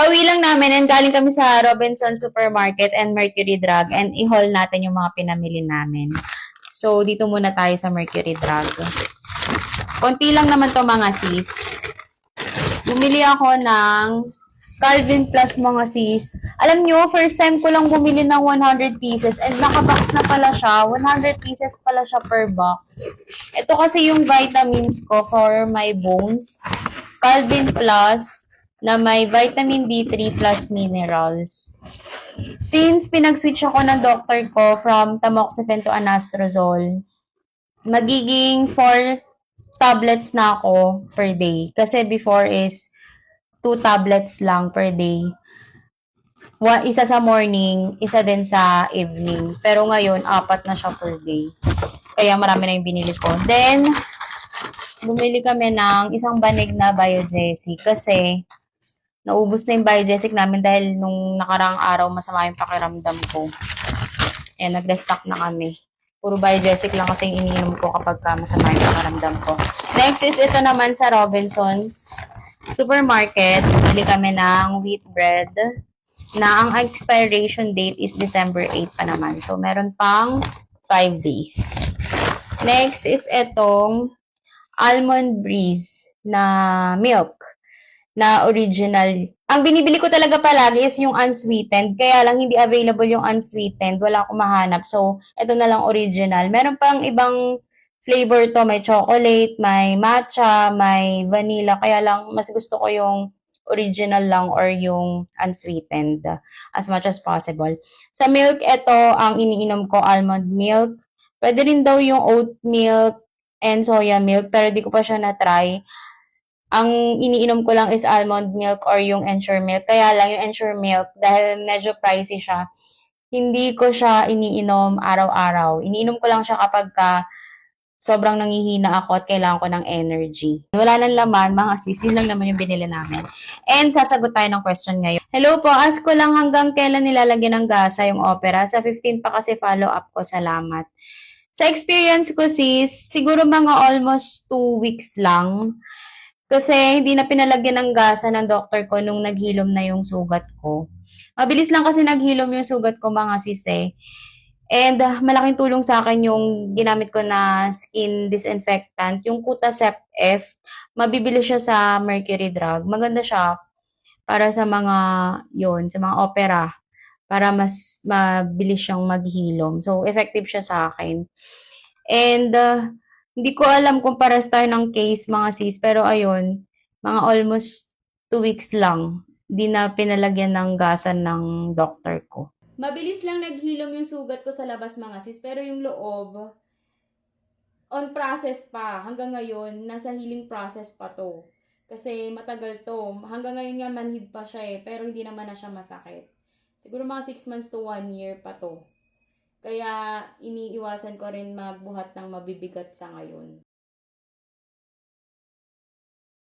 Kauwi lang namin and galing kami sa Robinson Supermarket and Mercury Drug and i-haul natin yung mga pinamili namin. So, dito muna tayo sa Mercury Drug. Konti lang naman to mga sis. Bumili ako ng Calvin Plus mga sis. Alam nyo, first time ko lang bumili ng 100 pieces and nakabox na pala siya. 100 pieces pala siya per box. Ito kasi yung vitamins ko for my bones. Calvin Plus na may vitamin D3 plus minerals. Since pinag-switch ako ng doctor ko from tamoxifen to anastrozole, magiging 4 tablets na ako per day. Kasi before is 2 tablets lang per day. Isa sa morning, isa din sa evening. Pero ngayon, 4 na siya per day. Kaya marami na yung binili ko. Then, bumili kami ng isang banig na Biogesic kasi naubos na yung Biogesic namin dahil nung nakaraang araw masama yung pakiramdam ko. Ayan, nag-restock na kami. Puro Biogesic lang kasi yung iniinom ko kapag masama yung pakiramdam ko. Next is ito naman sa Robinsons Supermarket. Bili kami ng wheat bread na ang expiration date is December 8 pa naman. So, meron pang 5 days. Next is itong Almond Breeze na milk na original. Ang binibili ko talaga palagi is yung unsweetened. Kaya lang hindi available yung unsweetened. Wala akong mahanap. So, ito na lang original. Meron pang ibang flavor to. May chocolate, may matcha, may vanilla. Kaya lang mas gusto ko yung original lang or yung unsweetened as much as possible. Sa milk, ito ang iniinom ko, almond milk. Pwede rin daw yung oat milk and soya milk, pero di ko pa siya na-try. Ang iniinom ko lang is almond milk or yung Ensure milk. Kaya lang yung Ensure milk, dahil medyo pricey siya, hindi ko siya iniinom araw-araw. Iniinom ko lang siya kapag sobrang nangihina ako at kailangan ko ng energy. Wala nang laman, mga sis. Yun lang naman yung binili namin. And sasagot tayo ng question ngayon. Hello po, ask ko lang hanggang kailan nilalagyan ng gasa yung opera. Sa 15 pa kasi follow-up ko. Salamat. Sa experience ko sis, siguro mga almost 2 weeks lang. Kasi hindi na pinalagyan ng gasa ng doctor ko nung naghilom na yung sugat ko. Mabilis lang kasi naghilom yung sugat ko mga sis eh. And malaking tulong sa akin yung ginamit ko na skin disinfectant, yung Cutacept F. Mabibili siya sa Mercury Drug. Maganda siya para sa mga sa mga opera. Para mas mabilis siyang maghilom. So, effective siya sa akin. And hindi ko alam kung pares tayo ng case mga sis, pero ayun, mga almost 2 weeks lang, di na pinalagyan ng gasan ng doctor ko. Mabilis lang naghilom yung sugat ko sa labas mga sis, pero yung loob, on process pa. Hanggang ngayon, nasa healing process pa to. Kasi matagal to. Hanggang ngayon nga manhid pa siya eh, pero hindi naman na siya masakit. Siguro mga 6 months to 1 year pa to. Kaya iniiwasan ko rin magbuhat ng mabibigat sa ngayon.